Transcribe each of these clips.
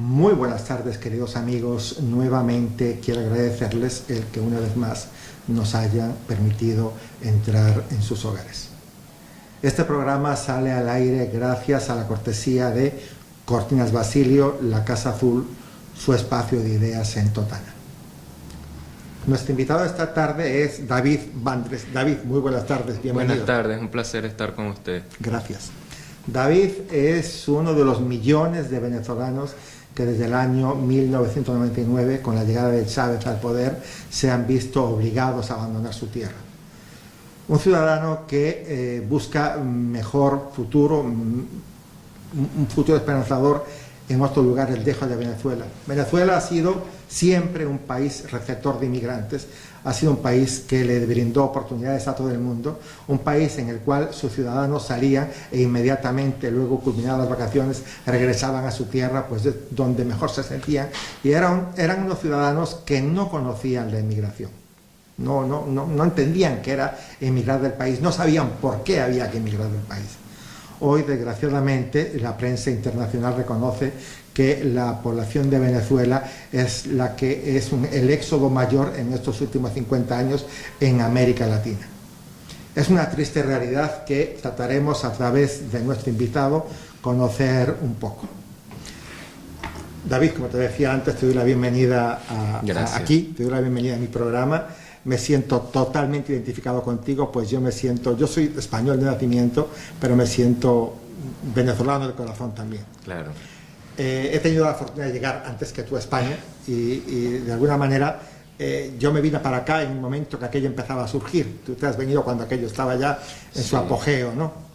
Muy buenas tardes, queridos amigos. Nuevamente quiero agradecerles el que una vez más nos hayan permitido entrar en sus hogares. Este programa sale al aire gracias a la cortesía de Cortinas Basilio, la Casa Azul, su espacio de ideas en Totana. Nuestro invitado esta tarde es David Vandres. David, muy buenas tardes, bienvenido. Buenas tardes, un placer estar con usted. Gracias. David es uno de los millones de venezolanos que desde el año 1999, con la llegada de Chávez al poder, se han visto obligados a abandonar su tierra. Un ciudadano que busca un mejor futuro, un futuro esperanzador en otro lugar lejos de Venezuela. Venezuela ha sido siempre un país receptor de inmigrantes, ha sido un país que le brindó oportunidades a todo el mundo, un país en el cual sus ciudadanos salían e inmediatamente, luego culminadas las vacaciones, regresaban a su tierra, pues donde mejor se sentían, y eran unos ciudadanos que no conocían la inmigración. No entendían qué era emigrar del país, no sabían por qué había que emigrar del país. Hoy, desgraciadamente, la prensa internacional reconoce que la población de Venezuela es la que es el éxodo mayor en estos últimos 50 años en América Latina. Es una triste realidad que trataremos a través de nuestro invitado conocer un poco. David, como te decía antes, te doy la bienvenida aquí, te doy la bienvenida a mi programa. Me siento totalmente identificado contigo, pues yo soy español de nacimiento, pero me siento venezolano de corazón también. Claro. He tenido la fortuna de llegar antes que tú a España y de alguna manera yo me vine para acá en un momento que aquello empezaba a surgir. Tú te has venido cuando aquello estaba ya en su apogeo, ¿no?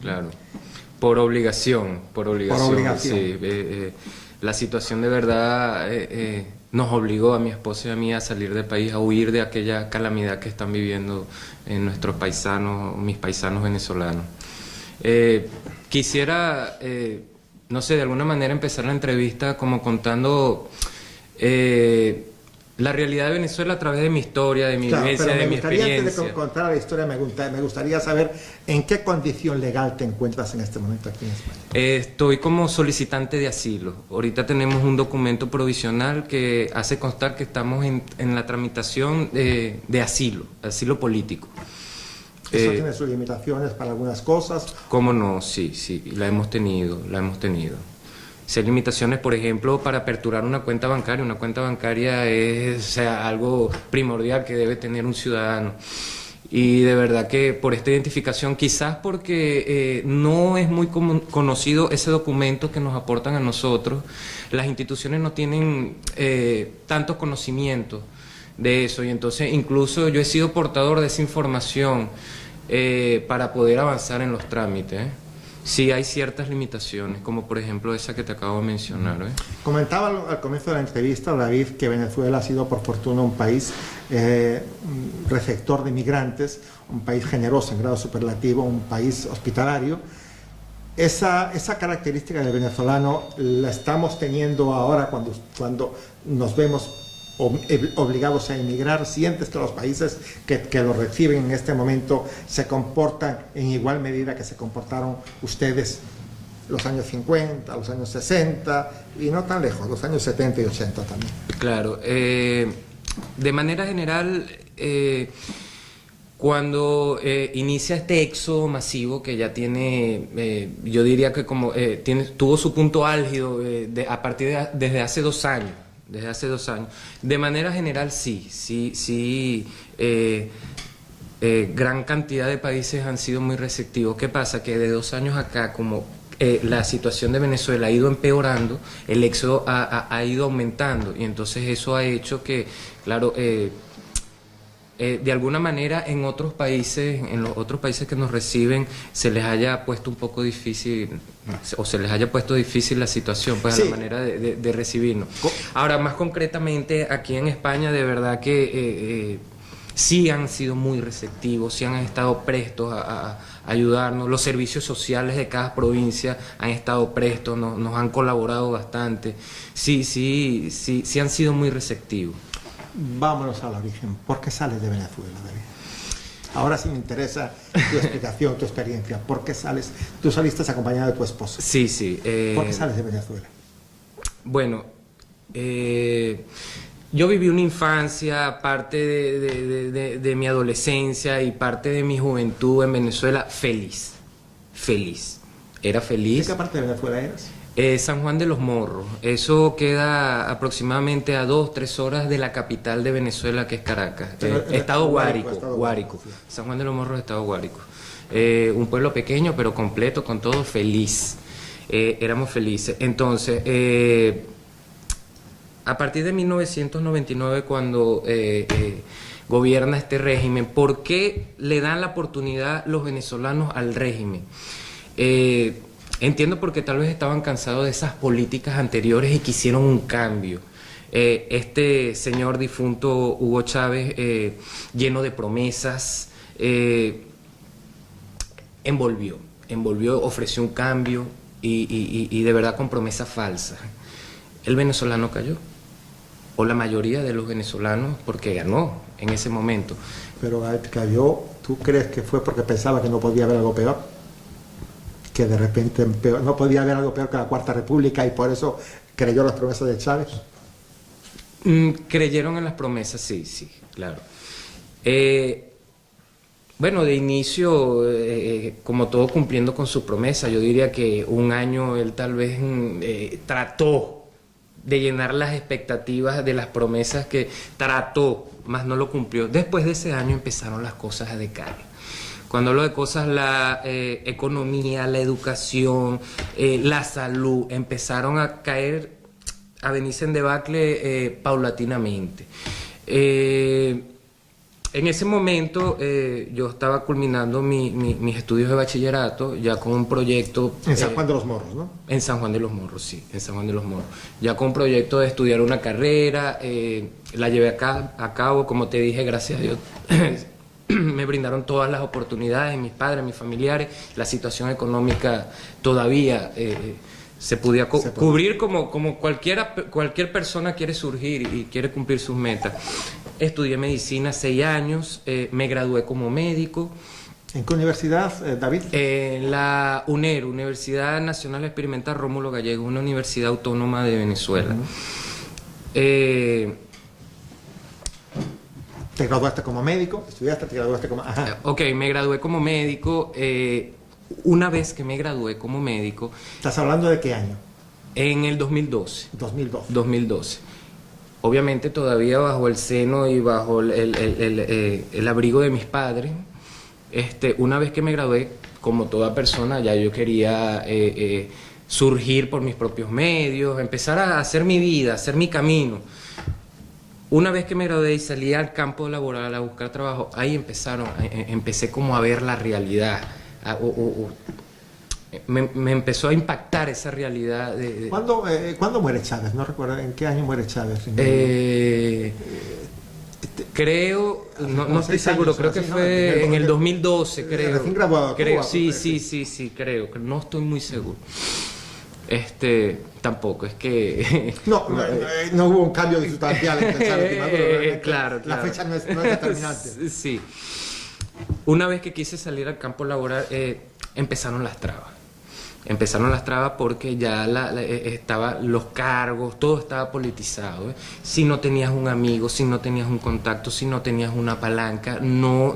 Claro, por obligación. Sí, la situación de verdad nos obligó a mi esposa y a mí a salir del país, a huir de aquella calamidad que están viviendo nuestros paisanos, mis paisanos venezolanos. Quisiera, no sé, de alguna manera empezar la entrevista como contando la realidad de Venezuela a través de mi historia, de mi vivencia, de mi experiencia. Antes de contar la historia, me gustaría saber en qué condición legal te encuentras en este momento aquí en España. Estoy como solicitante de asilo. Ahorita tenemos un documento provisional que hace constar que estamos en la tramitación de asilo político. ¿Eso tiene sus limitaciones para algunas cosas? ¿Cómo no? Sí, la hemos tenido. Si hay limitaciones, por ejemplo, para aperturar una cuenta bancaria es algo primordial que debe tener un ciudadano. Y de verdad que por esta identificación, quizás porque no es muy conocido ese documento que nos aportan a nosotros, las instituciones no tienen tanto conocimiento de eso, y entonces incluso yo he sido portador de esa información para poder avanzar en los trámites. Sí hay ciertas limitaciones, como por ejemplo esa que te acabo de mencionar. Comentaba al comienzo de la entrevista, David, que Venezuela ha sido por fortuna un país receptor de migrantes, un país generoso en grado superlativo, un país hospitalario. Esa característica del venezolano la estamos teniendo ahora cuando nos vemos obligados a emigrar. ¿Sientes que los países que lo reciben en este momento se comportan en igual medida que se comportaron ustedes los años 50, los años 60 y no tan lejos, los años 70 y 80 también? Claro, de manera general, cuando inicia este éxodo masivo que ya tiene, yo diría que tuvo su punto álgido desde hace 2 años. De manera general sí, gran cantidad de países han sido muy receptivos. ¿Qué pasa? Que de 2 años acá, como la situación de Venezuela ha ido empeorando, el éxodo ha ido aumentando, y entonces eso ha hecho que, claro, de alguna manera en los otros países que nos reciben se les haya puesto un poco difícil, o se les haya puesto difícil la situación, pues, sí, a la manera de recibirnos. Ahora, más concretamente, aquí en España, de verdad que sí han sido muy receptivos, sí han estado prestos a ayudarnos. Los servicios sociales de cada provincia han estado prestos, nos han colaborado bastante. Sí han sido muy receptivos. Vámonos al origen. ¿Por qué sales de Venezuela, David? Ahora sí me interesa tu explicación, tu experiencia. ¿Por qué sales? Tú saliste acompañado de tu esposa. Sí, sí. ¿Por qué sales de Venezuela? Bueno, yo viví una infancia, parte de mi adolescencia y parte de mi juventud en Venezuela feliz. Feliz. Era feliz. ¿De qué parte de Venezuela eras? San Juan de los Morros. Eso queda aproximadamente a 2-3 horas de la capital de Venezuela, que es Caracas. Estado Guárico. Guárico. Sí. San Juan de los Morros, Estado Guárico. Un pueblo pequeño, pero completo, con todo, feliz. Éramos felices. Entonces, a partir de 1999, cuando gobierna este régimen, ¿por qué le dan la oportunidad los venezolanos al régimen? Entiendo porque tal vez estaban cansados de esas políticas anteriores y quisieron un cambio. Este señor difunto Hugo Chávez, lleno de promesas, envolvió, ofreció un cambio y de verdad con promesas falsas. El venezolano cayó, o la mayoría de los venezolanos, porque ganó en ese momento. Pero cayó, ¿tú crees que fue porque pensaba que no podía haber algo peor? Que de repente no podía haber algo peor que la Cuarta República y por eso creyó las promesas de Chávez. Creyeron en las promesas, sí, claro. Bueno, de inicio, como todo cumpliendo con su promesa, yo diría que un año él tal vez trató de llenar las expectativas de las promesas que trató, mas no lo cumplió. Después de ese año empezaron las cosas a decaer. Cuando hablo de cosas, la economía, la educación, la salud, empezaron a caer, a venirse en debacle paulatinamente. En ese momento yo estaba culminando mis estudios de bachillerato, ya con un proyecto... En San Juan de los Morros, ¿no? En San Juan de los Morros, sí, en San Juan de los Morros. Ya con un proyecto de estudiar una carrera, la llevé a cabo, como te dije, gracias a Dios. Me brindaron todas las oportunidades, mis padres, mis familiares, la situación económica todavía se podía cubrir como cualquier persona quiere surgir y quiere cumplir sus metas. Estudié medicina 6 años, me gradué como médico. ¿En qué universidad, David? En la UNER, Universidad Nacional Experimental Rómulo Gallego, una universidad autónoma de Venezuela. ¿Te graduaste como médico? ¿Estudiaste? ¿Te graduaste como...? Ajá. Ok, me gradué como médico. Una vez que me gradué como médico... ¿Estás hablando de qué año? En el 2012. 2012. 2012. Obviamente todavía bajo el seno y bajo el abrigo de mis padres. Una vez que me gradué, como toda persona, ya yo quería surgir por mis propios medios, empezar a hacer mi vida, hacer mi camino. Una vez que me gradué y salí al campo laboral a buscar trabajo, ahí empecé como a ver la realidad. Me empezó a impactar esa realidad. ¿Cuándo muere Chávez? No recuerdo, ¿en qué año muere Chávez? Creo, no estoy seguro, creo que fue en el 2012, creo. Recién graduado. Creo, sí, creo, que no estoy muy seguro. Tampoco, es que... No hubo un cambio sustancial entre Chávez y Maduro. Claro. La fecha no es determinante. Sí. Una vez que quise salir al campo laboral, empezaron las trabas. Empezaron las trabas porque ya estaban los cargos, todo estaba politizado. Si no tenías un amigo, si no tenías un contacto, si no tenías una palanca, no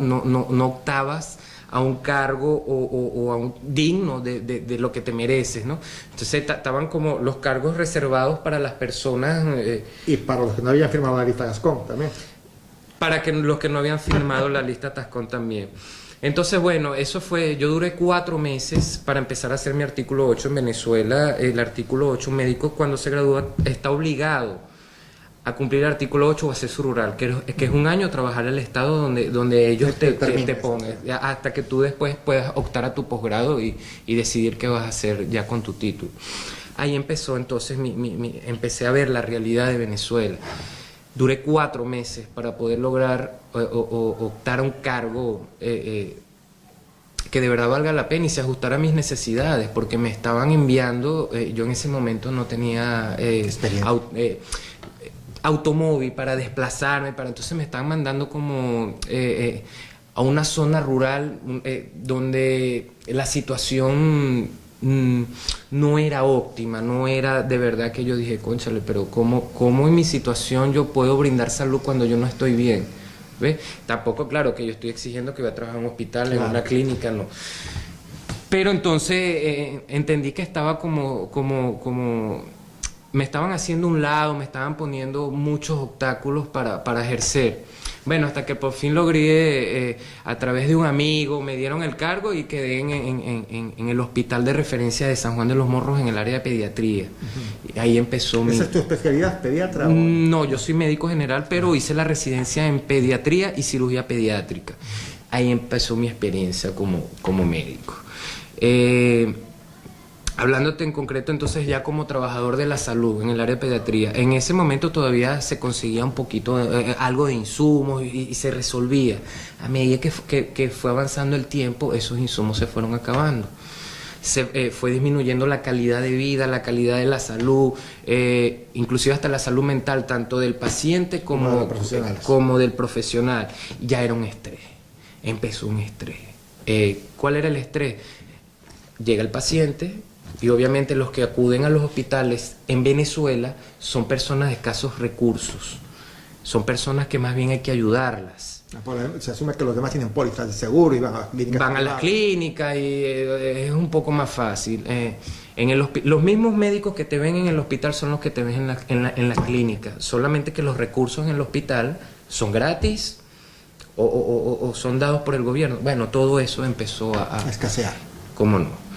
optabas a un cargo o a un digno de lo que te mereces, ¿no? Entonces estaban como los cargos reservados para las personas... y para los que no habían firmado la lista Gascón también. Para los que no habían firmado la lista Tascón también. Entonces, bueno, eso fue... Yo duré 4 meses para empezar a hacer mi artículo 8 en Venezuela. El artículo 8, un médico cuando se gradúa está obligado a cumplir el artículo 8 o acceso rural, que es un año trabajar en el estado donde ellos te pongan, hasta que tú después puedas optar a tu posgrado y decidir qué vas a hacer ya con tu título. Ahí empezó entonces, empecé a ver la realidad de Venezuela. Duré 4 meses para poder lograr optar a un cargo que de verdad valga la pena y se ajustara a mis necesidades, porque me estaban enviando, yo en ese momento no tenía automóvil para desplazarme, entonces me estaban mandando como a una zona rural donde la situación no era óptima, no era de verdad que yo dije, cónchale, pero ¿cómo en mi situación yo puedo brindar salud cuando yo no estoy bien? ¿Ves? Tampoco, claro, que yo estoy exigiendo que voy a trabajar en un hospital, en una clínica, no. Pero entonces entendí que estaba como me estaban haciendo un lado, me estaban poniendo muchos obstáculos para ejercer. Bueno, hasta que por fin logré, a través de un amigo, me dieron el cargo y quedé en el hospital de referencia de San Juan de los Morros en el área de pediatría. Y ahí empezó ¿Esa es tu especialidad, pediatra? ¿O? No, yo soy médico general, pero hice la residencia en pediatría y cirugía pediátrica. Ahí empezó mi experiencia como médico. Hablándote en concreto entonces ya como trabajador de la salud en el área de pediatría, en ese momento todavía se conseguía un poquito, algo de insumos y se resolvía. A medida que fue avanzando el tiempo, esos insumos se fueron acabando. Fue disminuyendo la calidad de vida, la calidad de la salud, inclusive hasta la salud mental, tanto del paciente como del profesional. Ya era un estrés, empezó un estrés. ¿Cuál era el estrés? Llega el paciente y obviamente los que acuden a los hospitales en Venezuela son personas de escasos recursos, son personas que más bien hay que ayudarlas. Se asume que los demás tienen pólizas de seguro y van a las clínicas. Van a las clínicas y es un poco más fácil. Los mismos médicos que te ven en el hospital son los que te ven en la clínica, solamente que los recursos en el hospital son gratis o son dados por el gobierno. Bueno, todo eso empezó a escasear. ¿Cómo no?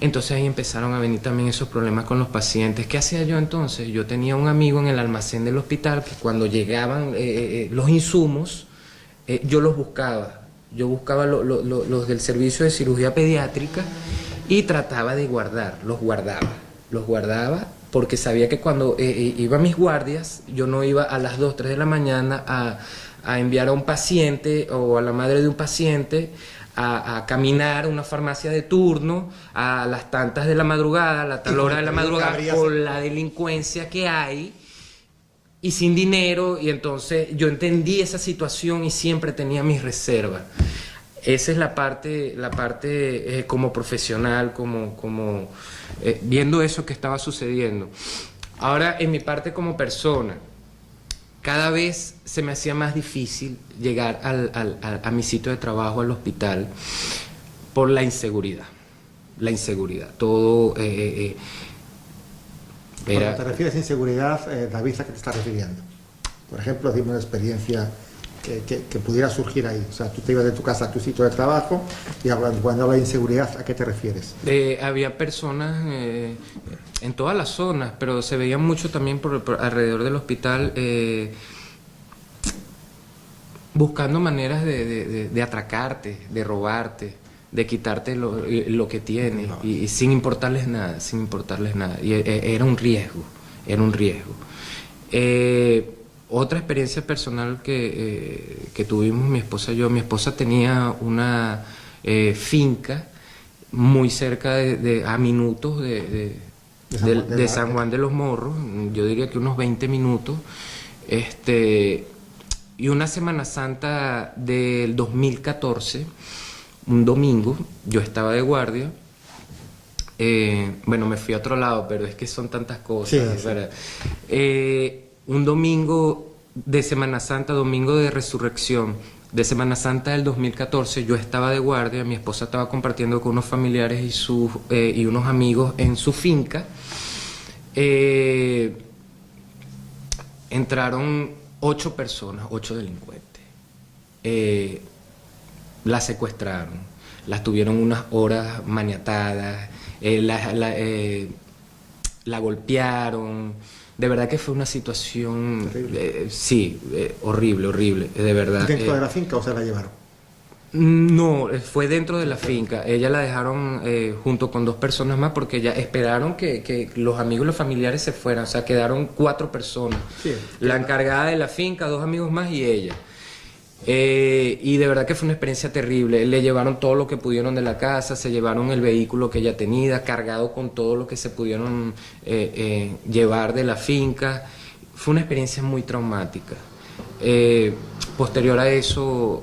Entonces ahí empezaron a venir también esos problemas con los pacientes. ¿Qué hacía yo entonces? Yo tenía un amigo en el almacén del hospital que cuando llegaban los insumos, yo los buscaba. Yo buscaba los del servicio de cirugía pediátrica y trataba de los guardaba porque sabía que cuando iba a mis guardias, yo no iba a las 2, 3 de la mañana a enviar a un paciente o a la madre de un paciente a caminar a una farmacia de turno a las tantas de la madrugada, a la tal hora de la madrugada, con la delincuencia que hay y sin dinero. Y entonces yo entendí esa situación y siempre tenía mis reservas. Esa es la parte como profesional, viendo eso que estaba sucediendo. Ahora, en mi parte como persona, cada vez se me hacía más difícil llegar a mi sitio de trabajo, al hospital, por la inseguridad. Todo Cuando te refieres a inseguridad, David, ¿a qué te estás refiriendo? Por ejemplo, dime una experiencia que pudiera surgir ahí. O sea, tú te ibas de tu casa a tu sitio de trabajo y cuando hablas de inseguridad, ¿a qué te refieres? Había personas en todas las zonas, pero se veían mucho también por alrededor del hospital, buscando maneras de atracarte, de robarte, de quitarte lo que tienes, y sin importarles nada. Y era un riesgo. Otra experiencia personal que tuvimos mi esposa y yo. Mi esposa tenía una finca muy cerca a minutos de San Juan de los Morros, yo diría que unos 20 minutos. Y una Semana Santa del 2014, un domingo, yo estaba de guardia. Bueno, me fui a otro lado, pero es que son tantas cosas. Sí. Un domingo de Semana Santa, domingo de Resurrección, de Semana Santa del 2014, yo estaba de guardia, mi esposa estaba compartiendo con unos familiares y unos amigos en su finca. Entraron 8 personas, 8 delincuentes. Las secuestraron, las tuvieron unas horas maniatadas, la golpearon. De verdad que fue una situación horrible, de verdad. ¿Dentro de la finca o se la llevaron? No, fue dentro de la finca. Ella la dejaron junto con 2 personas más porque ya esperaron que los amigos y los familiares se fueran. O sea, quedaron 4 personas. Sí, la encargada de la finca, 2 amigos más y ella. Y de verdad que fue una experiencia terrible. Le llevaron todo lo que pudieron de la casa, se llevaron el vehículo que ella tenía, cargado con todo lo que se pudieron llevar de la finca. fue una experiencia muy traumática. Posterior a eso,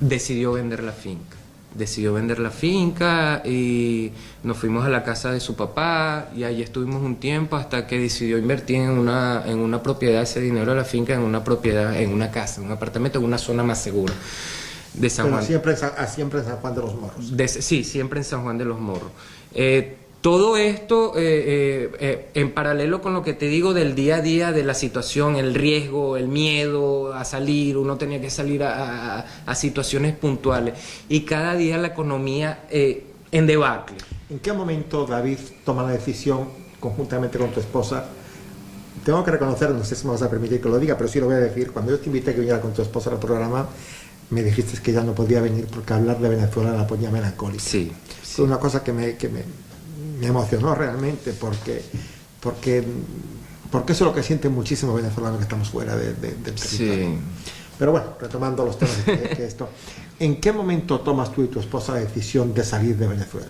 decidió vender la finca. Decidió vender la finca y nos fuimos a la casa de su papá y allí estuvimos un tiempo hasta que decidió invertir en una propiedad, ese dinero de la finca, en una propiedad, en una casa, en un apartamento, en una zona más segura de San Juan. Siempre en San Juan de los Morros. Sí, siempre en San Juan de los Morros. Todo esto en paralelo con lo que te digo del día a día, de la situación, el riesgo, el miedo a salir, uno tenía que salir a situaciones puntuales y cada día la economía en debacle. ¿En qué momento David toma la decisión conjuntamente con tu esposa? Tengo que reconocer, no sé si me vas a permitir que lo diga, pero sí lo voy a decir, cuando yo te invité a que viniera con tu esposa al programa, me dijiste que ya no podía venir porque hablar de Venezuela la ponía melancólica. Sí. Fue una cosa que me emocionó realmente porque eso es lo que sienten muchísimos venezolanos que estamos fuera del territorio. Sí. Pero bueno, retomando los temas que esto, ¿en qué momento tomas tú y tu esposa la decisión de salir de Venezuela?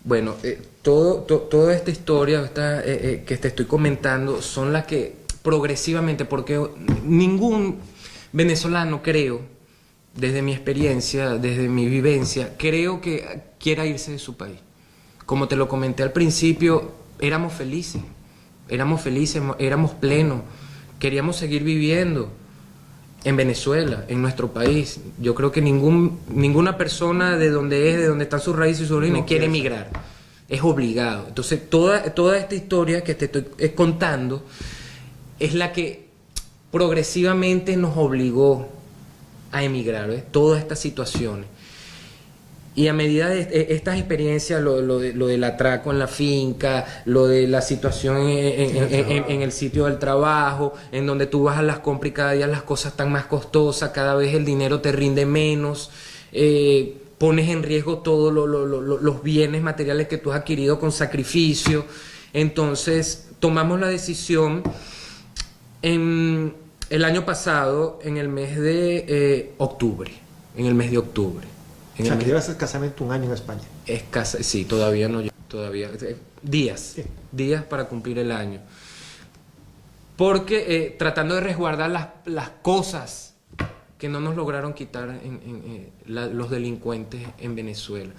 Bueno, toda esta historia que te estoy comentando son las que progresivamente, porque ningún venezolano, creo, desde mi experiencia, desde mi vivencia, creo que quiera irse de su país. Como te lo comenté al principio, éramos felices, éramos plenos, queríamos seguir viviendo en Venezuela, en nuestro país. Yo creo que ninguna persona de donde están sus raíces y sus orígenes quiere emigrar, es obligado. Entonces toda esta historia que te estoy contando es la que progresivamente nos obligó a emigrar, ¿ves? Todas estas situaciones. Y a medida de estas experiencias, lo del atraco en la finca, lo de la situación en el sitio del trabajo, en donde tú vas a las compras y cada día las cosas están más costosas, cada vez el dinero te rinde menos, pones en riesgo todos los bienes materiales que tú has adquirido con sacrificio. Entonces tomamos la decisión el año pasado, en el mes de octubre. O sea, que llevas escasamente un año en España. Sí, todavía no, todavía. Días para cumplir el año. Porque tratando de resguardar las cosas que no nos lograron quitar los delincuentes en Venezuela.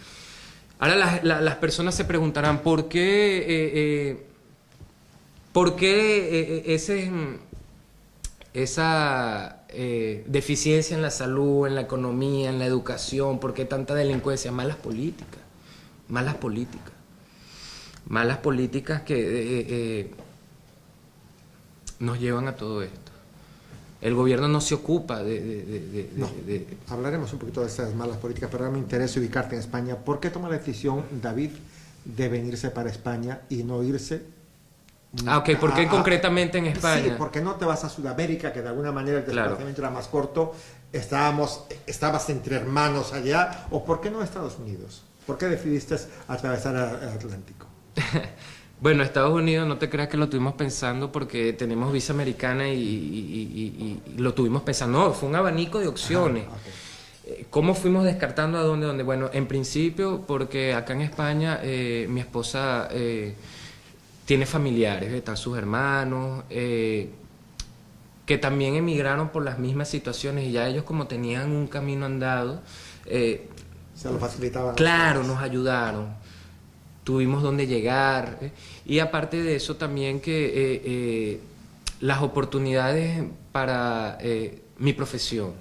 Ahora las personas se preguntarán, ¿por qué esa deficiencia en la salud, en la economía, en la educación? ¿Por qué tanta delincuencia? Malas políticas que nos llevan a todo esto. El gobierno no se ocupa Hablaremos un poquito de esas malas políticas, pero ahora me interesa ubicarte en España. ¿Por qué toma la decisión, David, de venirse para España y no irse? Ok, ¿por qué concretamente en España? Sí, porque no te vas a Sudamérica, que de alguna manera el desplazamiento era más corto, estabas entre hermanos allá, o ¿por qué no a Estados Unidos? ¿Por qué decidiste atravesar el Atlántico? Bueno, Estados Unidos, no te creas que lo tuvimos pensando porque tenemos visa americana y lo tuvimos pensando. No, fue un abanico de opciones. Okay. ¿Cómo fuimos descartando a dónde? Bueno, en principio, porque acá en España mi esposa tiene familiares, están sus hermanos, que también emigraron por las mismas situaciones y ya ellos, como tenían un camino andado, se lo facilitaban. Claro, nos ayudaron. Tuvimos donde llegar, y aparte de eso también que las oportunidades para mi profesión,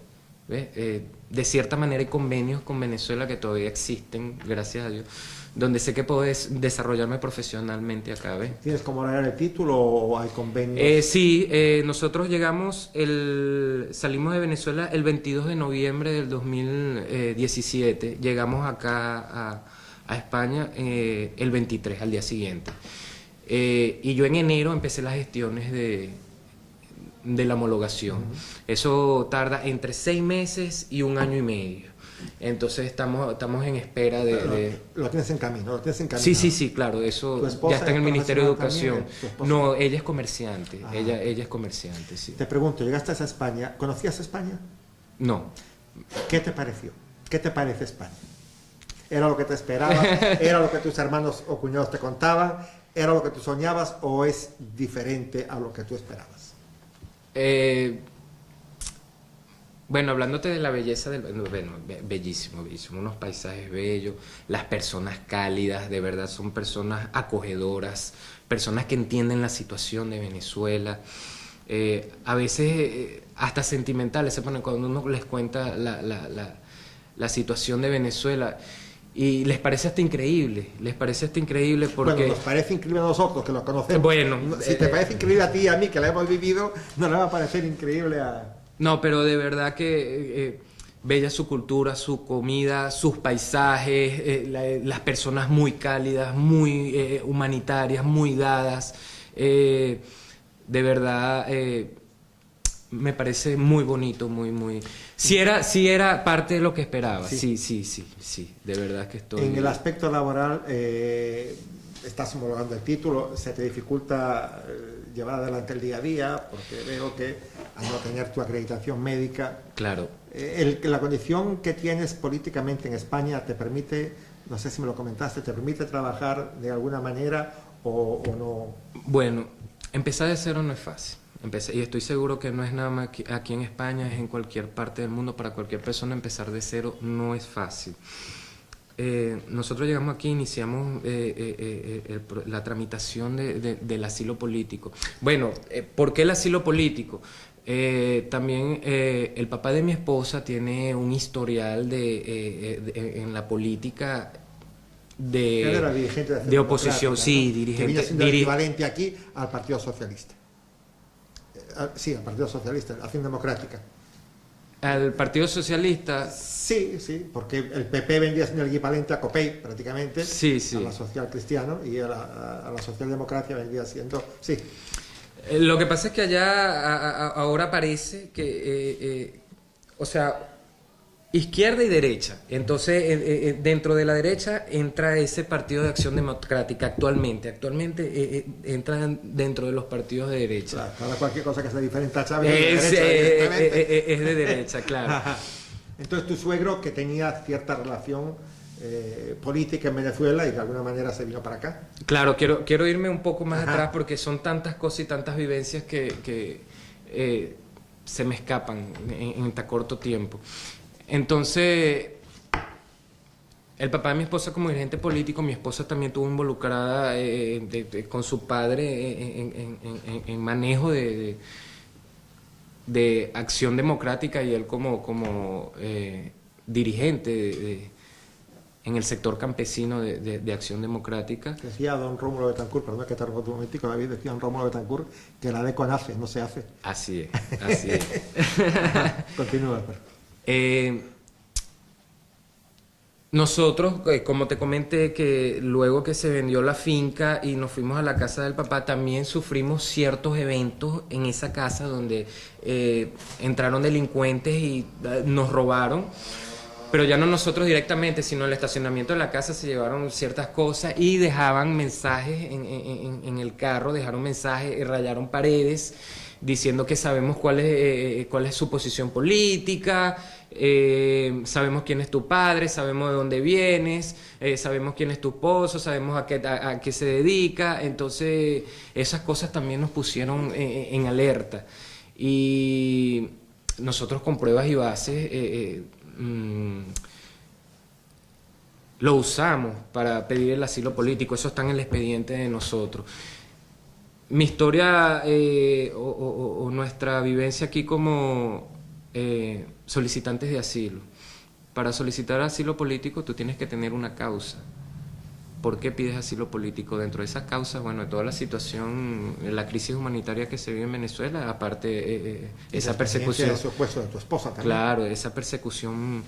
de cierta manera hay convenios con Venezuela que todavía existen, gracias a Dios, donde sé que puedo desarrollarme profesionalmente acá, ¿ves? ¿Tienes cómo lograr el título o hay convenios? Sí, nosotros salimos de Venezuela el 22 de noviembre del 2017, llegamos acá a España el 23, al día siguiente. Y yo en enero empecé las gestiones de la homologación. Eso tarda entre 6 meses y 1 año y medio. Entonces estamos en espera de... Lo tienes en camino, Sí, claro, eso ya está en el Ministerio de Educación. No, ella es comerciante, ella es comerciante, sí. Te pregunto, llegaste a España, ¿conocías España? No. ¿Qué te pareció? ¿Qué te parece España? ¿Era lo que te esperabas? ¿Era lo que tus hermanos o cuñados te contaban? ¿Era lo que tú soñabas o es diferente a lo que tú esperabas? Bueno, hablándote de la belleza del... Bueno, bellísimo, bellísimo. Unos paisajes bellos, las personas cálidas, de verdad, son personas acogedoras, personas que entienden la situación de Venezuela. A veces hasta sentimentales se ponen cuando uno les cuenta la situación de Venezuela. Y les parece hasta increíble, porque... Bueno, nos parece increíble a nosotros que lo conocemos. Bueno, si te parece increíble a ti y a mí que la hemos vivido, no le va a parecer increíble a... No, pero de verdad que bella su cultura, su comida, sus paisajes, las personas muy cálidas, muy humanitarias, muy dadas. De verdad... me parece muy bonito, muy... Sí era parte de lo que esperaba, sí, de verdad que estoy... En el aspecto laboral, estás homologando el título, ¿se te dificulta llevar adelante el día a día? Porque veo que al no tener tu acreditación médica... Claro. La condición que tienes políticamente en España te permite, no sé si me lo comentaste, ¿te permite trabajar de alguna manera o no? Bueno, empezar de cero no es fácil. Y estoy seguro que no es nada más aquí en España, es en cualquier parte del mundo. Para cualquier persona empezar de cero no es fácil. Nosotros llegamos aquí, iniciamos la tramitación del asilo político. Bueno, ¿por qué el asilo político? También el papá de mi esposa tiene un historial en la política Él era dirigente de oposición, sí, ¿no? dirigente. Que viene siendo el equivalente aquí al Partido Socialista. Sí, al Partido Socialista, la Acción Democrática. ¿Al Partido Socialista? Sí, porque el PP vendría siendo el equivalente a COPEI prácticamente, sí. a la social cristiana, y a la socialdemocracia vendría siendo... Sí. Lo que pasa es que allá ahora parece que, o sea, izquierda y derecha. Entonces, dentro de la derecha entra ese Partido de Acción Democrática actualmente. Actualmente entran dentro de los partidos de derecha. Claro, ahora cualquier cosa que sea diferente a Chávez es de derecha, claro. Entonces, tu suegro, que tenía cierta relación política en Venezuela y de alguna manera se vino para acá. Claro, quiero irme un poco más atrás porque son tantas cosas y tantas vivencias que se me escapan en tan corto tiempo. Entonces, el papá de mi esposa como dirigente político, mi esposa también estuvo involucrada con su padre en manejo de Acción Democrática y él como dirigente en el sector campesino de Acción Democrática. Decía don Rómulo Betancourt, perdón que te robo un momentico, David, decía don Rómulo Betancourt que la DECO nace, no se hace. Así es. Continúa, nosotros, como te comenté, que luego que se vendió la finca y nos fuimos a la casa del papá, también sufrimos ciertos eventos en esa casa donde entraron delincuentes y nos robaron. Pero ya no nosotros directamente, sino en el estacionamiento de la casa se llevaron ciertas cosas y dejaban mensajes en el carro, dejaron mensajes, rayaron paredes diciendo que sabemos cuál es su posición política, sabemos quién es tu padre, sabemos de dónde vienes, sabemos quién es tu esposo, sabemos a qué se dedica. Entonces esas cosas también nos pusieron en alerta. Y nosotros con pruebas y bases lo usamos para pedir el asilo político. Eso está en el expediente de nosotros. Mi historia o nuestra vivencia aquí como solicitantes de asilo. Para solicitar asilo político tú tienes que tener una causa. ¿Por qué pides asilo político? Dentro de esa causa, bueno, de toda la situación, la crisis humanitaria que se vive en Venezuela, aparte esa persecución... De supuesto de tu esposa también. Claro, esa persecución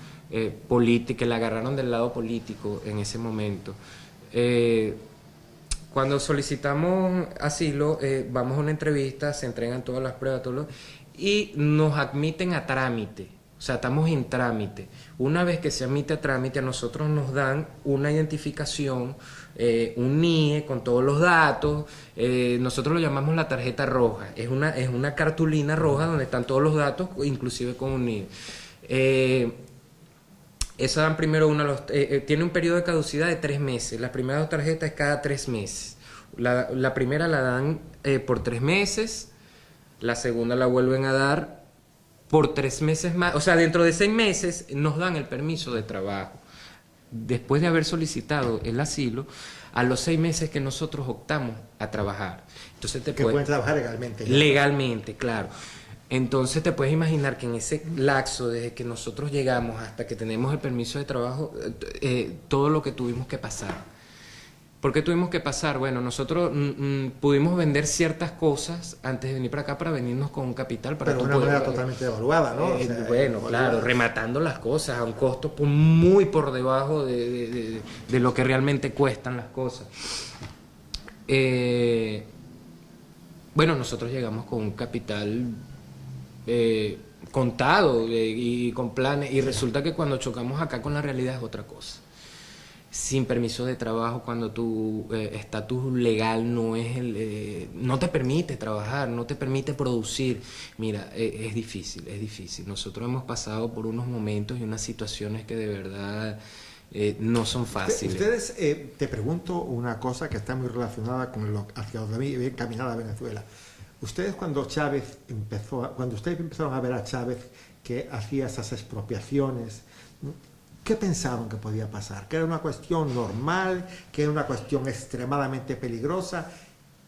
política, que la agarraron del lado político en ese momento. Cuando solicitamos asilo, vamos a una entrevista, se entregan todas las pruebas, y nos admiten a trámite. O sea, estamos en trámite. Una vez que se admite a trámite, a nosotros nos dan una identificación, un NIE con todos los datos. Nosotros lo llamamos la tarjeta roja. Es una cartulina roja donde están todos los datos, inclusive con un NIE. Esa dan primero tiene un periodo de caducidad de 3 meses. Las primeras 2 tarjetas es cada 3 meses. La primera la dan por 3 meses, la segunda la vuelven a dar por 3 meses más, o sea, dentro de 6 meses nos dan el permiso de trabajo. Después de haber solicitado el asilo, a los 6 meses que nosotros optamos a trabajar. Entonces que pueden trabajar legalmente. Legalmente, claro. Entonces te puedes imaginar que en ese lapso, desde que nosotros llegamos hasta que tenemos el permiso de trabajo, todo lo que tuvimos que pasar. ¿Por qué tuvimos que pasar? Bueno, nosotros pudimos vender ciertas cosas antes de venir para acá para venirnos con un capital. Para pero de una manera totalmente evaluada, ¿no? Bueno, claro, rematando las cosas a un costo muy por debajo de lo que realmente cuestan las cosas. Bueno, nosotros llegamos con un capital contado y con planes, y resulta que cuando chocamos acá con la realidad es otra cosa. Sin permiso de trabajo, cuando tu estatus legal no es no te permite trabajar, no te permite producir. Mira, es difícil, es difícil. Nosotros hemos pasado por unos momentos y unas situaciones que de verdad no son fáciles. Ustedes, te pregunto una cosa que está muy relacionada con lo hacia donde viene encaminada Venezuela. Ustedes cuando ustedes empezaron a ver a Chávez que hacía esas expropiaciones, ¿qué pensaron que podía pasar? ¿Que era una cuestión normal? ¿Que era una cuestión extremadamente peligrosa?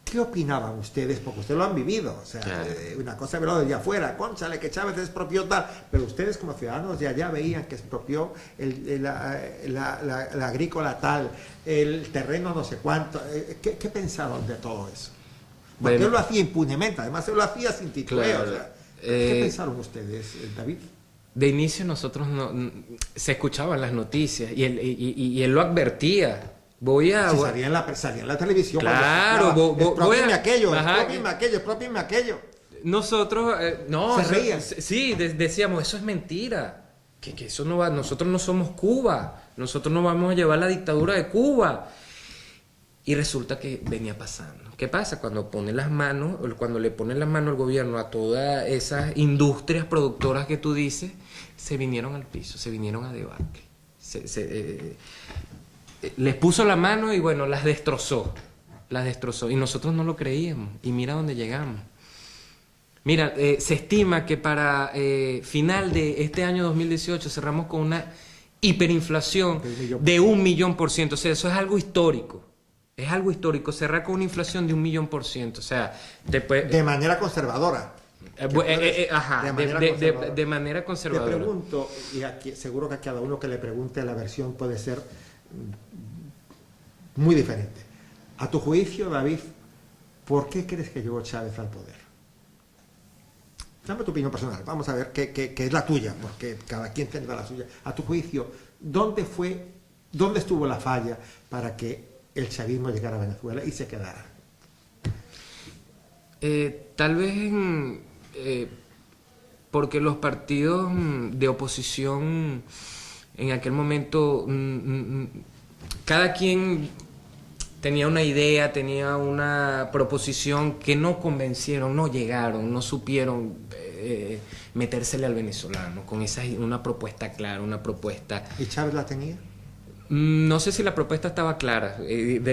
¿Qué opinaban ustedes? Porque ustedes lo han vivido. O sea, claro. Una cosa es verlo desde afuera. Cónchale, que Chávez expropió tal. Pero ustedes como ciudadanos de allá veían que expropió la agrícola tal, el terreno no sé cuánto. ¿Qué pensaron de todo eso? Porque bueno, él lo hacía impunemente. Además, él lo hacía sin tituleo. Claro. O sea, ¿qué pensaron ustedes, David? De inicio nosotros se escuchaban las noticias y él lo advertía. Salía en la televisión. Claro, expropienme aquello. Nosotros, se reían. Sí, decíamos, eso es mentira. Que eso no va, nosotros no somos Cuba. Nosotros no vamos a llevar la dictadura de Cuba. Y resulta que venía pasando. ¿Qué pasa? Cuando le ponen las manos al gobierno a todas esas industrias productoras que tú dices, se vinieron al piso, se vinieron a debacle. Les puso la mano y bueno, las destrozó. Y nosotros no lo creíamos. Y mira dónde llegamos. Mira, se estima que para final de este año 2018 cerramos con una hiperinflación de 1.000.000%. O sea, eso es algo histórico. Es algo histórico, cerrar con una inflación de 1.000.000%, o sea... de manera conservadora. De manera conservadora. Te pregunto, y aquí, seguro que a cada uno que le pregunte la versión puede ser muy diferente. A tu juicio, David, ¿por qué crees que llegó Chávez al poder? Dame tu opinión personal, vamos a ver qué es la tuya, porque cada quien tendrá la suya. A tu juicio, ¿dónde estuvo la falla para que el chavismo llegara a Venezuela y se quedara? Tal vez porque los partidos de oposición en aquel momento cada quien tenía una idea, tenía una proposición que no convencieron, no llegaron, no supieron metérsele al venezolano con una propuesta clara, una propuesta... ¿Y Chávez la tenía? No sé si la propuesta estaba clara,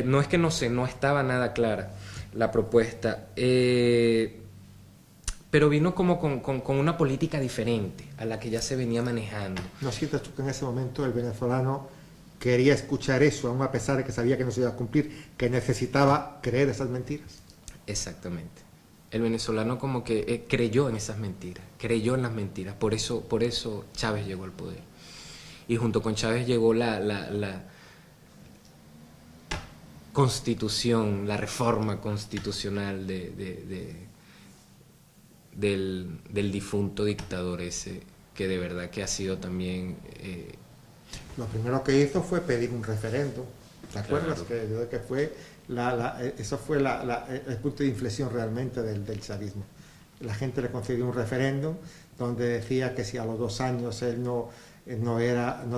no es que no sé, no estaba nada clara la propuesta, pero vino como con una política diferente a la que ya se venía manejando. ¿No sientes tú que en ese momento el venezolano quería escuchar eso, aún a pesar de que sabía que no se iba a cumplir, que necesitaba creer esas mentiras? Exactamente. El venezolano como que creyó en esas mentiras, creyó en las mentiras, por eso Chávez llegó al poder. Y junto con Chávez llegó la constitución, la reforma constitucional del difunto dictador ese, que de verdad que ha sido también... Lo primero que hizo fue pedir un referéndum. ¿Te acuerdas? Claro. Que fue eso fue el punto de inflexión realmente del chavismo. La gente le concedió un referéndum donde decía que si a los 2 años él no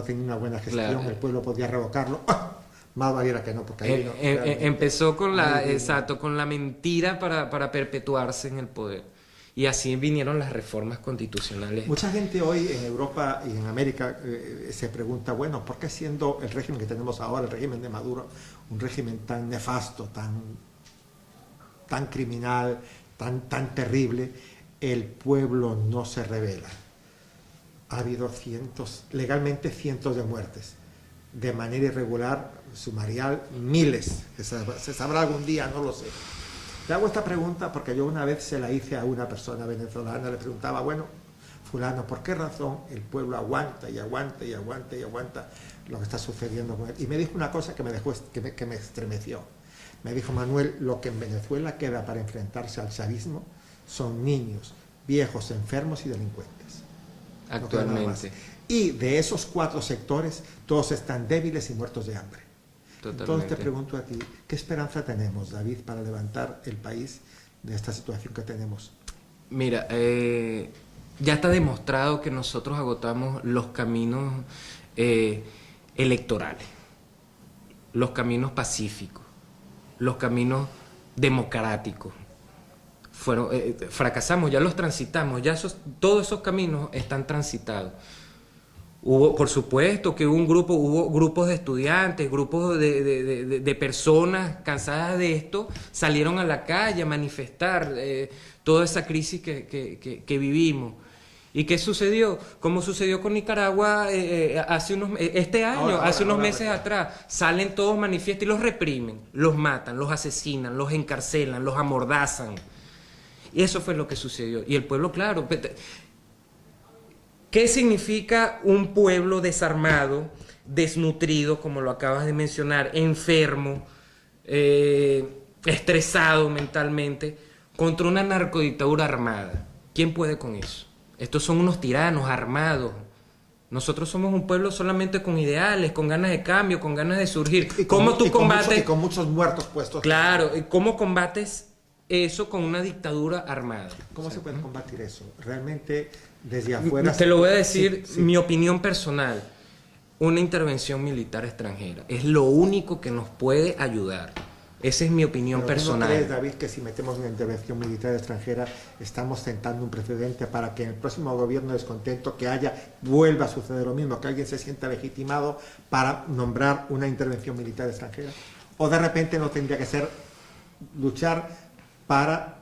tenía una buena gestión, claro, el pueblo podía revocarlo. ¡Ah! Más valiera que no, porque ahí empezó con la mentira para perpetuarse en el poder. Y así vinieron las reformas constitucionales. Mucha gente hoy en Europa y en América se pregunta, bueno, ¿por qué siendo el régimen que tenemos ahora, el régimen de Maduro, un régimen tan nefasto, tan tan criminal, tan terrible, el pueblo no se rebela. Ha habido legalmente cientos de muertes, de manera irregular, sumarial, miles, se sabrá algún día, no lo sé. Te hago esta pregunta porque yo una vez se la hice a una persona venezolana, le preguntaba, bueno, fulano, ¿por qué razón el pueblo aguanta y aguanta y aguanta y aguanta lo que está sucediendo con él? Y me dijo una cosa que me estremeció. Me dijo, Manuel, lo que en Venezuela queda para enfrentarse al chavismo son niños, viejos, enfermos y delincuentes. Actualmente. No, y de esos 4 sectores, todos están débiles y muertos de hambre. Totalmente. Entonces te pregunto a ti, ¿qué esperanza tenemos, David, para levantar el país de esta situación que tenemos? Mira, ya está demostrado que nosotros agotamos los caminos electorales, los caminos pacíficos, los caminos democráticos. Fracasamos, ya los transitamos, ya todos esos caminos están transitados. Por supuesto que hubo grupos de estudiantes, grupos de personas cansadas de esto, salieron a la calle a manifestar toda esa crisis que vivimos. ¿Y qué sucedió? Como sucedió con Nicaragua hace unos meses atrás, salen todos manifiestos y los reprimen, los matan, los asesinan, los encarcelan, los amordazan. Y eso fue lo que sucedió. Y el pueblo, claro... ¿Qué significa un pueblo desarmado, desnutrido, como lo acabas de mencionar, enfermo, estresado mentalmente, contra una narcodictadura armada? ¿Quién puede con eso? Estos son unos tiranos armados. Nosotros somos un pueblo solamente con ideales, con ganas de cambio, con ganas de surgir. ¿Cómo tú combates? Y con muchos muertos puestos. Claro, ¿cómo combates eso con una dictadura armada? ¿Cómo se puede combatir eso? Realmente... Desde afuera. Te lo voy a decir, mi opinión personal, una intervención militar extranjera es lo único que nos puede ayudar. Esa es mi opinión personal. ¿No crees, David, que si metemos una intervención militar extranjera estamos sentando un precedente para que en el próximo gobierno descontento que haya vuelva a suceder lo mismo, que alguien se sienta legitimado para nombrar una intervención militar extranjera? ¿O de repente no tendría que ser luchar para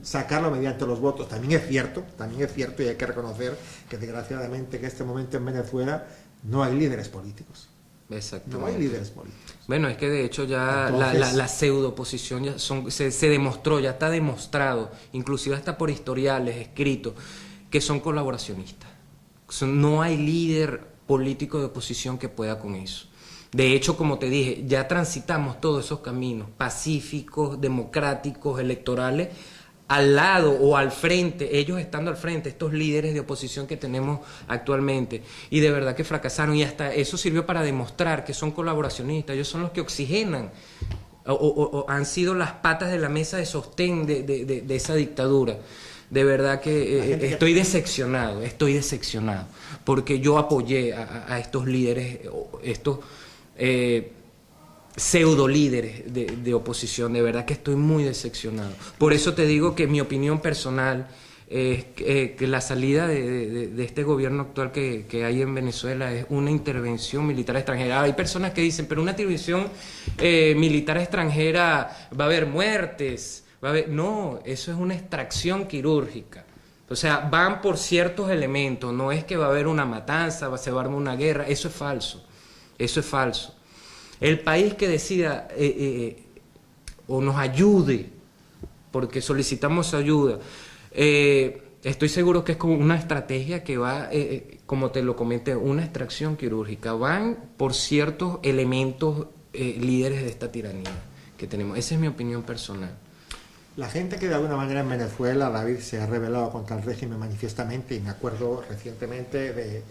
sacarlo mediante los votos? También es cierto y hay que reconocer que desgraciadamente en este momento en Venezuela no hay líderes políticos. Exactamente. No hay líderes políticos. Bueno, es que de hecho ya entonces, la pseudo oposición ya se demostró, ya está demostrado, inclusive hasta por historiales escritos, que son colaboracionistas. No hay líder político de oposición que pueda con eso. De hecho, como te dije, ya transitamos todos esos caminos pacíficos, democráticos, electorales, al lado o al frente, ellos estando al frente, estos líderes de oposición que tenemos actualmente, y de verdad que fracasaron, y hasta eso sirvió para demostrar que son colaboracionistas, ellos son los que oxigenan, o han sido las patas de la mesa de sostén de esa dictadura. De verdad que estoy decepcionado, porque yo apoyé a estos líderes, estos pseudo líderes de oposición. De verdad que estoy muy decepcionado. Por eso te digo que mi opinión personal es que la salida de este gobierno actual que hay en Venezuela es una intervención militar extranjera. Hay personas que dicen, pero una intervención militar extranjera va a haber muertes, no, eso es una extracción quirúrgica. O sea, van por ciertos elementos, no es que va a haber una matanza, se va a armar una guerra, eso es falso. Eso es falso. El país que decida o nos ayude, porque solicitamos ayuda, estoy seguro que es como una estrategia que va, como te lo comenté, una extracción quirúrgica. Van por ciertos elementos líderes de esta tiranía que tenemos. Esa es mi opinión personal. La gente que de alguna manera en Venezuela, David, se ha rebelado contra el régimen manifiestamente, y me acuerdo recientemente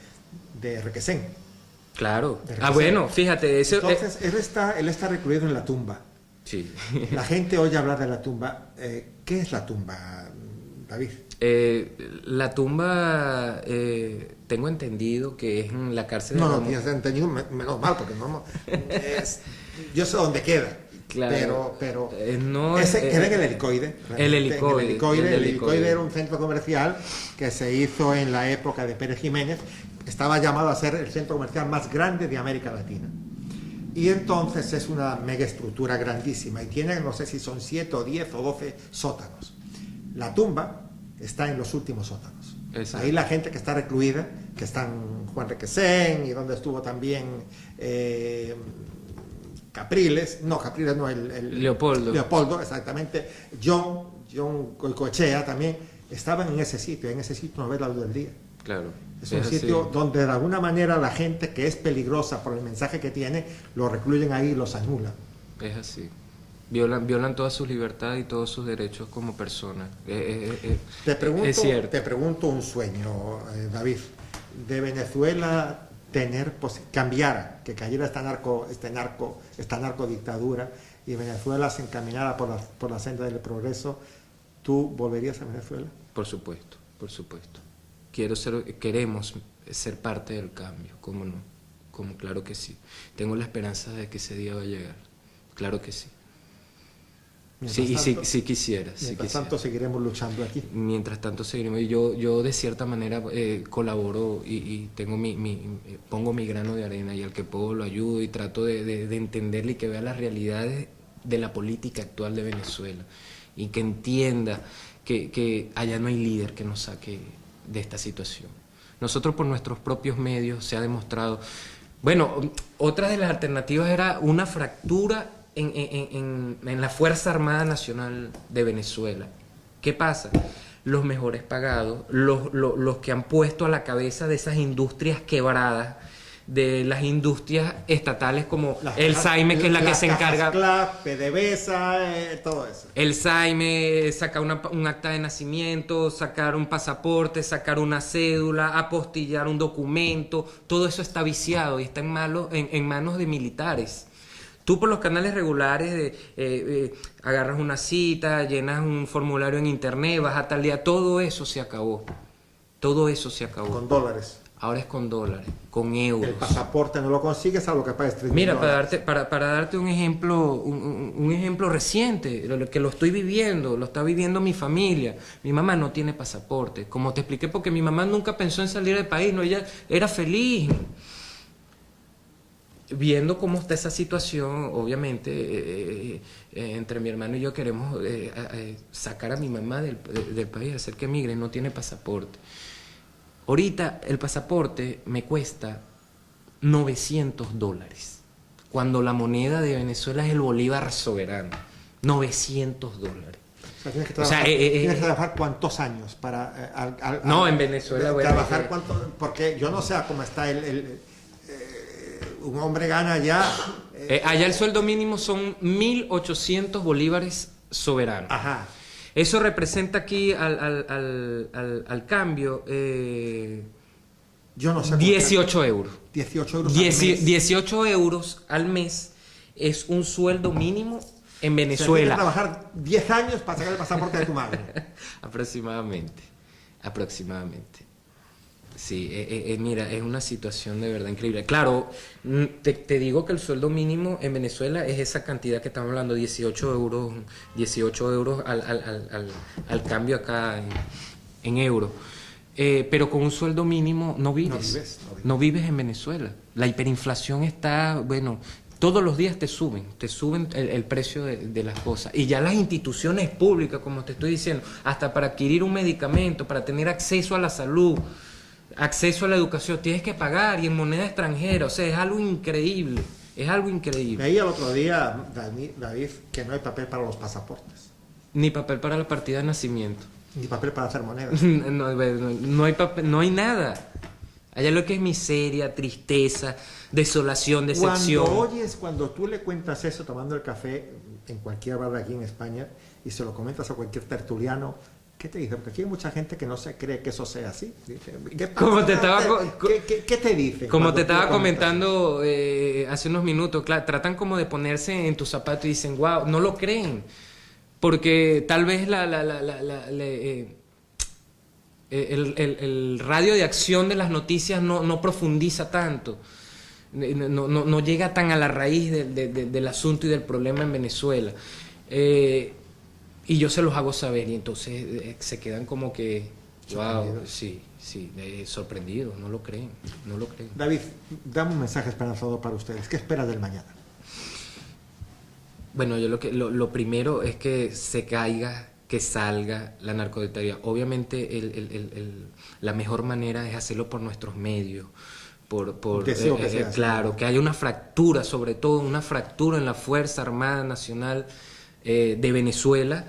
de Requesén. Claro. Bueno, fíjate. Eso, entonces, él está recluido en la tumba. Sí. La gente oye hablar de la tumba. ¿Qué es la tumba, David? La tumba, tengo entendido que es en la cárcel de... No tienes entendido, menos mal, porque no yo sé dónde queda. Claro, pero no, queda en el Helicoide. El Helicoide era un centro comercial que se hizo en la época de Pérez Jiménez. Estaba llamado a ser el centro comercial más grande de América Latina. Y entonces es una mega estructura grandísima y tiene, no sé si son 7 o 10 o 12 sótanos. La tumba está en los últimos sótanos. Exacto. Ahí la gente que está recluida, que están Juan Requesén y donde estuvo también Capriles no, Leopoldo, exactamente, John Goicoechea también, estaban en ese sitio no ve la luz del día. Claro. Es un sitio donde de alguna manera la gente que es peligrosa por el mensaje que tiene, lo recluyen ahí y los anulan. Es así. Violan todas sus libertades y todos sus derechos como persona. Te pregunto un sueño, David. De Venezuela cambiara, que cayera esta narcodictadura y Venezuela se encaminara por la senda del progreso, ¿tú volverías a Venezuela? Por supuesto, por supuesto. Queremos ser parte del cambio, ¿cómo no? Como claro que sí. Tengo la esperanza de que ese día va a llegar. Claro que sí. Sí quisiera. Mientras tanto seguiremos luchando aquí. Mientras tanto seguiremos. Y yo de cierta manera colaboro y tengo pongo mi grano de arena y al que puedo lo ayudo y trato de entenderle y que vea las realidades de la política actual de Venezuela y que entienda que allá no hay líder que nos saque de esta situación. Nosotros por nuestros propios medios se ha demostrado. Bueno, otra de las alternativas era una fractura en la Fuerza Armada Nacional de Venezuela. ¿Qué pasa? Los mejores pagados, los que han puesto a la cabeza de esas industrias quebradas, de las industrias estatales como el SAIME, que es la que se encarga. PDVSA, todo eso. El SAIME, sacar un acta de nacimiento, sacar un pasaporte, sacar una cédula, apostillar un documento, todo eso está viciado y está en manos de militares. Tú por los canales regulares agarras una cita, llenas un formulario en internet, vas a tal día, todo eso se acabó. Todo eso se acabó. Con dólares. Ahora es con dólares, con euros. El pasaporte no lo consigues a lo que pagues 3.000 Mira, dólares. para darte un ejemplo, un ejemplo reciente, que lo estoy viviendo, lo está viviendo mi familia. Mi mamá no tiene pasaporte, como te expliqué, porque mi mamá nunca pensó en salir del país, no, ella era feliz. Viendo cómo está esa situación, obviamente, entre mi hermano y yo queremos sacar a mi mamá del país, hacer que emigre, no tiene pasaporte. Ahorita el pasaporte me cuesta $900, cuando la moneda de Venezuela es el bolívar soberano. $900. O sea, tienes que trabajar ¿cuántos años para no, en Venezuela trabajar cuánto? Porque yo no sé cómo está un hombre gana ya allá el sueldo mínimo son 1.800 bolívares soberanos. Ajá. Eso representa aquí al cambio yo no sé 18 euros. 18 euros al mes. 18 euros al mes es un sueldo mínimo en Venezuela. O sea, tienes que trabajar 10 años para sacar el pasaporte de tu madre. Aproximadamente. Sí, mira, es una situación de verdad increíble. Claro, te digo que el sueldo mínimo en Venezuela es esa cantidad que estamos hablando, 18 euros al cambio acá en euros. Pero con un sueldo mínimo no vives en Venezuela. La hiperinflación está, bueno, todos los días te suben el precio de las cosas. Y ya las instituciones públicas, como te estoy diciendo, hasta para adquirir un medicamento, para tener acceso a la salud, acceso a la educación, tienes que pagar y en moneda extranjera. O sea, es algo increíble. Veía el otro día, David, que no hay papel para los pasaportes. Ni papel para la partida de nacimiento. Ni papel para hacer monedas. No hay papel, no hay nada. Allá lo que es miseria, tristeza, desolación, decepción. Cuando tú le cuentas eso tomando el café en cualquier bar de aquí en España y se lo comentas a cualquier tertuliano, ¿qué te dice? Porque aquí hay mucha gente que no se cree que eso sea así. ¿Qué te dice? Como te estaba comentando hace unos minutos, claro, tratan como de ponerse en tus zapatos y dicen, wow, no lo creen. Porque tal vez el radio de acción de las noticias no profundiza tanto. No llega tan a la raíz del asunto y del problema en Venezuela. Y yo se los hago saber y entonces se quedan como que, wow, sí, sorprendidos, no lo creen. David, dame un mensaje esperanzador para ustedes. ¿Qué esperas del mañana? Bueno, yo lo primero es que se caiga, que salga la narcodictadura. Obviamente la mejor manera es hacerlo por nuestros medios, Deseo que sea así. claro, que haya una fractura, sobre todo una fractura en la Fuerza Armada Nacional de Venezuela,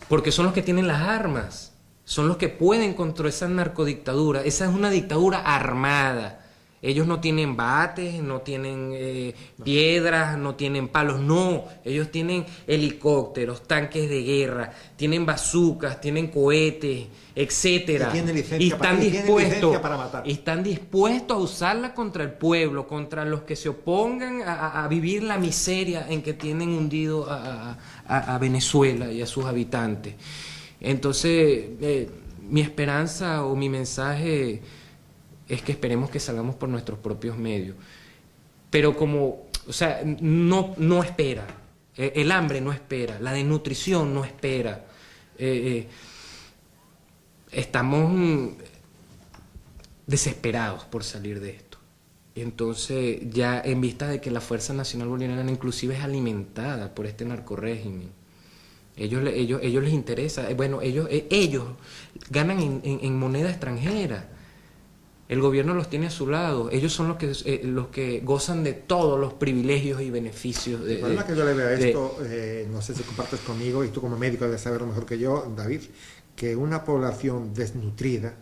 porque son los que tienen las armas, son los que pueden contra esa narcodictadura. Esa es una dictadura armada. Ellos no tienen bates, no tienen piedras, no tienen palos, no. Ellos tienen helicópteros, tanques de guerra, tienen bazucas, tienen cohetes, etcétera. Y tienen licencia para matar. Y están dispuestos a usarla contra el pueblo, contra los que se opongan a vivir la miseria en que tienen hundido a Venezuela y a sus habitantes. Entonces, mi esperanza o mi mensaje es que esperemos que salgamos por nuestros propios medios. Pero no espera. El hambre no espera, la desnutrición no espera. Estamos desesperados por salir de esto. Entonces, ya en vista de que la Fuerza Nacional Bolivariana inclusive es alimentada por este narcorrégimen, ellos les interesa, ellos ganan en moneda extranjera. El gobierno los tiene a su lado. Ellos son los que gozan de todos los privilegios y beneficios. El problema que yo le veo a esto, no sé si compartes conmigo, y tú como médico debes saberlo mejor que yo, David, que una población desnutrida,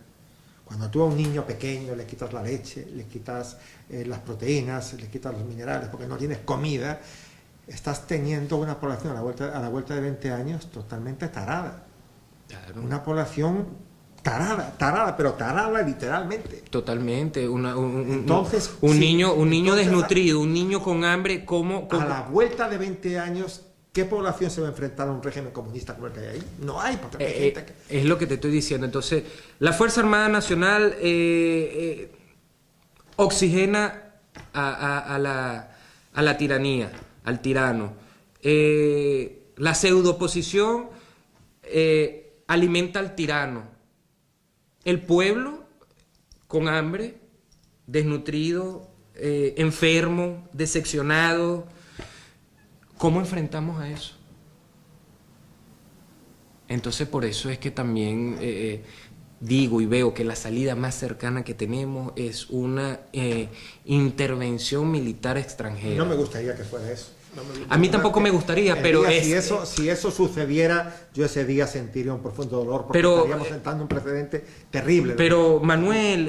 cuando tú a un niño pequeño le quitas la leche, le quitas las proteínas, le quitas los minerales, porque no tienes comida, estás teniendo una población a la vuelta de 20 años totalmente tarada. Claro. Una población tarada, pero tarada literalmente. Totalmente. Entonces, un niño desnutrido, un niño con hambre, ¿cómo? A la vuelta de 20 años, ¿qué población se va a enfrentar a un régimen comunista como el que hay ahí? No hay, porque hay gente que... Es lo que te estoy diciendo. Entonces, la Fuerza Armada Nacional oxigena a la tiranía, al tirano. La pseudo-oposición alimenta al tirano. El pueblo con hambre, desnutrido, enfermo, decepcionado. ¿Cómo enfrentamos a eso? Entonces por eso es que también digo y veo que la salida más cercana que tenemos es una intervención militar extranjera. No me gustaría que fuera eso. A mí tampoco me gustaría, pero si eso sucediera, yo ese día sentiría un profundo dolor, porque estaríamos sentando un precedente terrible. Pero Manuel,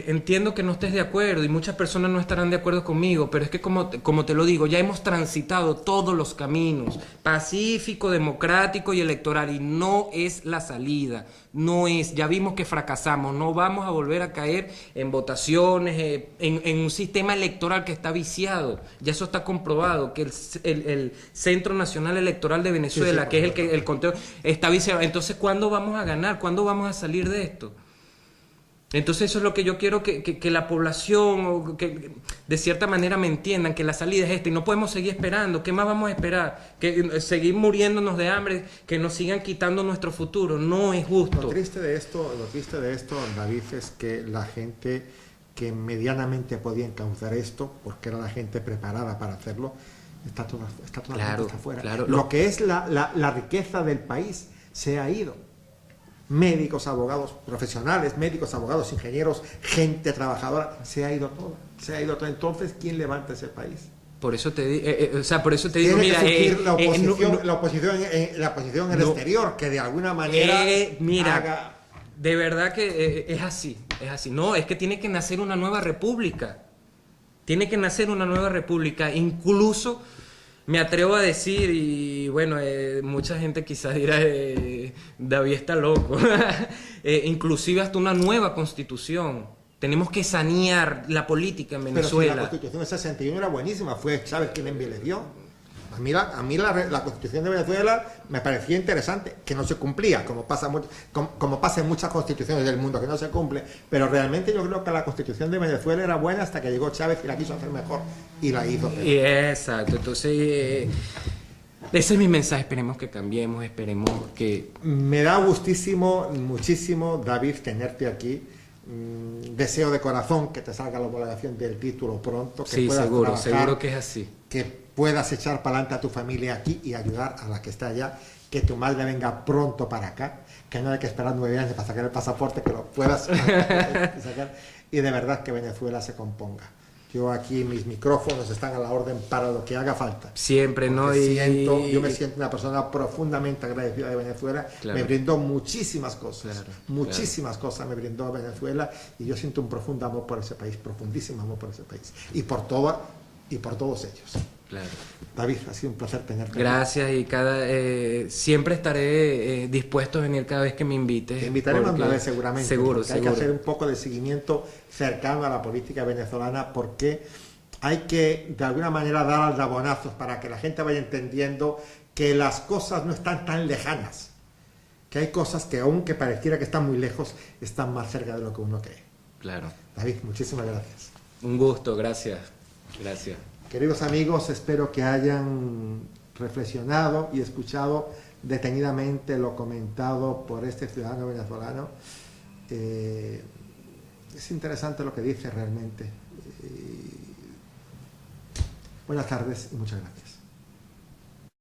entiendo que no estés de acuerdo y muchas personas no estarán de acuerdo conmigo, pero es que como te lo digo, ya hemos transitado todos los caminos, pacífico, democrático y electoral, y no es la salida, no es, ya vimos que fracasamos, no vamos a volver a caer en votaciones, en un sistema electoral que está viciado, ya eso está comprobado, que el Centro Nacional Electoral de Venezuela, que es el conteo, está viciado. Entonces, ¿cuándo vamos a ganar? ¿Cuándo vamos a salir de esto? Entonces eso es lo que yo quiero que la población, o que de cierta manera me entiendan, que la salida es esta y no podemos seguir esperando. ¿Qué más vamos a esperar? Que seguir muriéndonos de hambre, que nos sigan quitando nuestro futuro. No es justo. Lo triste de esto, David, es que la gente que medianamente podía encauzar esto, porque era la gente preparada para hacerlo, está toda la gente está afuera. Claro. Lo que es la riqueza del país se ha ido. Médicos, abogados profesionales, médicos, abogados, ingenieros, gente trabajadora, se ha ido todo. Entonces, ¿quién levanta ese país? Por eso te digo, mira, la oposición en el exterior, que de alguna manera haga... De verdad que es así. No, es que tiene que nacer una nueva república. Incluso me atrevo a decir, y bueno, mucha gente quizás dirá, David está loco, inclusive hasta una nueva constitución. Tenemos que sanear la política en Venezuela. Pero si la constitución de 61 era buenísima, fue Chávez quien envileció. A mí la constitución de Venezuela me parecía interesante, que no se cumplía, como pasa en muchas constituciones del mundo, que no se cumple, pero realmente yo creo que la constitución de Venezuela era buena hasta que llegó Chávez y la quiso hacer mejor, y la hizo peor. Exacto, entonces ese es mi mensaje, esperemos que cambiemos, esperemos que... Me da muchísimo, David, tenerte aquí. Deseo de corazón que te salga la homologación del título pronto, que sí, puedas seguro que es así. Que puedas echar para adelante a tu familia aquí y ayudar a la que está allá, que tu madre venga pronto para acá, que no hay que esperar 9 años para sacar el pasaporte, que lo puedas sacar, y de verdad que Venezuela se componga. Yo aquí, mis micrófonos están a la orden para lo que haga falta. Siempre, ¿no? Yo me siento una persona profundamente agradecida de Venezuela. Claro. Me brindó muchísimas cosas, Claro, muchísimas cosas me brindó Venezuela, y yo siento un profundo amor por ese país, profundísimo amor por ese país, y por todos ellos. Claro. David, ha sido un placer tenerte. Gracias, y siempre estaré dispuesto a venir cada vez que me invites. Te invitaremos porque- una vez seguramente. Seguro, Hay que seguro. hacer un poco de seguimiento cercano a la política venezolana, porque hay que de alguna manera dar aldabonazos para que la gente vaya entendiendo que las cosas no están tan lejanas, que hay cosas que aunque pareciera que están muy lejos, están más cerca de lo que uno cree. Claro. David, muchísimas gracias. Un gusto, gracias. Gracias. Queridos amigos, espero que hayan reflexionado y escuchado detenidamente lo comentado por este ciudadano venezolano. Es interesante lo que dice realmente. Buenas tardes y muchas gracias.